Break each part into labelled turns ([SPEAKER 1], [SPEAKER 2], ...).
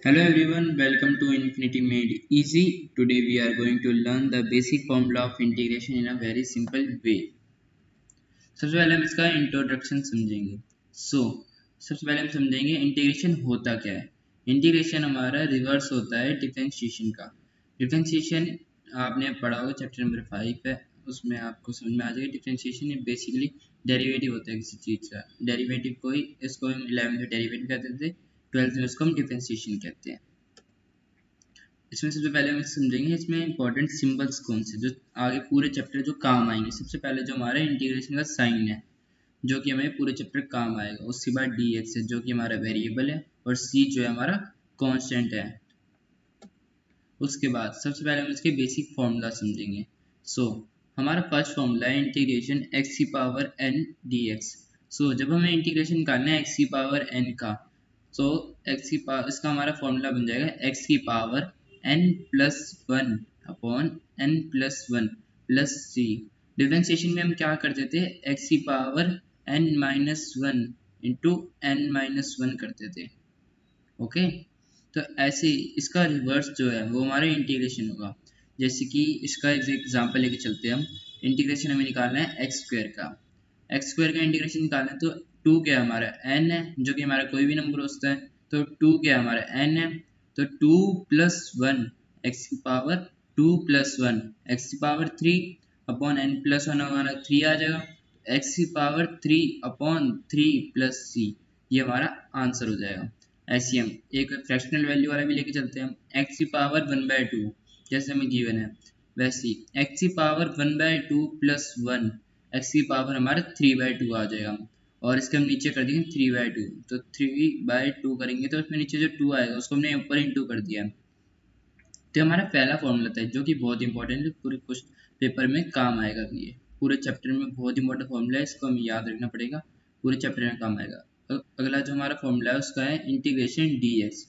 [SPEAKER 1] Hello everyone, welcome to Infinity Made Easy. Today we are going to learn the basic formula of integration in a very simple way. सबसे पहले हम इसका introduction समझेंगे. सबसे पहले हम समझेंगे इंटीग्रेशन होता क्या है. इंटीग्रेशन हमारा रिवर्स होता है डिफरेंशिएशन का. डिफरेंशिएशन आपने पढ़ा होगा, चैप्टर नंबर 5 है, उसमें आपको समझ में आ जाएगा. डिफरेंशिएशन बेसिकली डेरिवेटिव होता है किसी चीज़ का. डेरिवेटिव इसको हम 11th में डेरिवेटिव कहते थे, 12th में इसको हम डिफरेंशिएशन कहते हैं. इसमें सबसे पहले हम समझेंगे इसमें इंपॉर्टेंट सिंबल्स कौन से जो आगे पूरे चैप्टर जो काम आएंगे. सबसे पहले जो हमारा इंटीग्रेशन का साइन है जो कि हमें पूरे चैप्टर काम आएगा. उसके बाद dx है जो कि हमारा वेरिएबल है और c जो है हमारा कांस्टेंट है. उसके बाद सबसे पहले हम इसके बेसिक फॉर्मूला समझेंगे. हमारा फर्स्ट फॉर्मूला है इंटीग्रेशन x की पावर n dx. जब हमें इंटीग्रेशन निकालना है x की पावर n का, तो इसका हमारा फॉर्मूला बन जाएगा x की power n+1 upon n+1 plus c. Differentiation में हम क्या करते थे, x की पावर n-1 इंटू n-1 करते थे. ओके, तो ऐसे इसका रिवर्स जो है वो हमारा इंटीग्रेशन होगा. जैसे कि इसका एग्जांपल लेके चलते हैं हम. इंटीग्रेशन हमें निकालना है x स्क्वायर का. x स्क्वायर का इंटीग्रेशन निकालना है तो 2 क्या हमारा n है जो कि हमारा कोई भी नंबर होता है, तो 2 क्या हमारा n है, तो 2 + 1 x की पावर 2 + 1 x की पावर 3 अपॉन n+1 हमारा 3 आ जाएगा. x की पावर 3 अपॉन 3 प्लस c, ये हमारा आंसर हो जाएगा. ऐसे हम एक फ्रैक्शनल वैल्यू वाला भी लेके चलते हैं हम. x की पावर 1/2 जैसे हमें गिवन है, वैसे x की पावर 1/2 प्लस 1 x की पावर हमारा 3/2 आ जाएगा. और इसके हम नीचे कर देंगे 3/2, तो 3/2 करेंगे तो उसमें नीचे जो 2 आएगा उसको हमने ऊपर इंटू कर दिया. तो हमारा पहला फॉर्मूला था जो कि बहुत इंपॉर्टेंट है, पूरे क्वेश्चन पेपर में काम आएगा. भी ये पूरे चैप्टर में बहुत इंपॉर्टेंट फॉर्मूला है, इसको हमें याद रखना पड़ेगा, पूरे चैप्टर में काम आएगा. अगला जो हमारा फॉर्मूला है उसका है इंटीग्रेशन dx.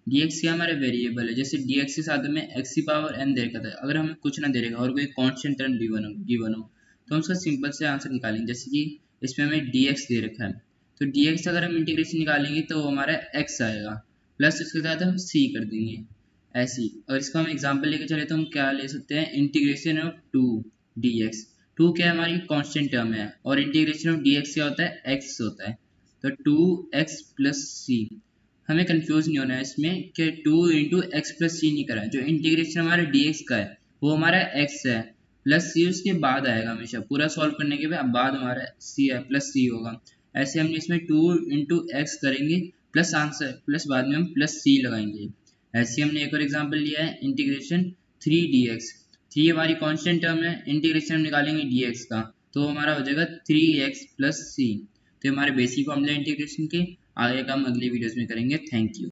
[SPEAKER 1] dx क्या हमारा वेरिएबल है. जैसे dx के साथ में x की पावर n दे रखा था, अगर हमें कुछ ना दे रखा और कोई कांस्टेंट टर्म गिवन हो तो हम उसका सिंपल से आंसर निकालेंगे. जैसे कि इसमें हमें dx दे रखा है, तो dx अगर हम इंटीग्रेशन निकालेंगे तो हमारा x आएगा, प्लस इसके साथ हम c कर देंगे ऐसी. और इसका हम एग्जांपल लेके चले तो हम क्या ले सकते हैं, इंटीग्रेशन ऑफ 2 dx. 2 क्या हमारी कांस्टेंट टर्म है और इंटीग्रेशन ऑफ dx क्या होता है, x होता है, तो 2x प्लस c. हमें कंफ्यूज नहीं होना है इसमें कि 2 इंटू एक्स प्लस सी नहीं करा है. जो इंटीग्रेशन हमारा dx का है वो हमारा x है, प्लस c उसके बाद आएगा. हमेशा पूरा सॉल्व करने के बाद हमारा c है प्लस c होगा. ऐसे हम इसमें 2 इंटू एक्स करेंगे प्लस आंसर, प्लस बाद में हम प्लस c लगाएंगे. ऐसे हमने एक और एग्जांपल लिया है इंटीग्रेशन 3 dx. 3 हमारी कांस्टेंट टर्म है, इंटीग्रेशन हम निकालेंगे dx का तो हमारा हो जाएगा 3x प्लस c. तो हमारे बेसिक फॉर्मूला इंटीग्रेशन के आगे का हम अगली वीडियोस में करेंगे. Thank you.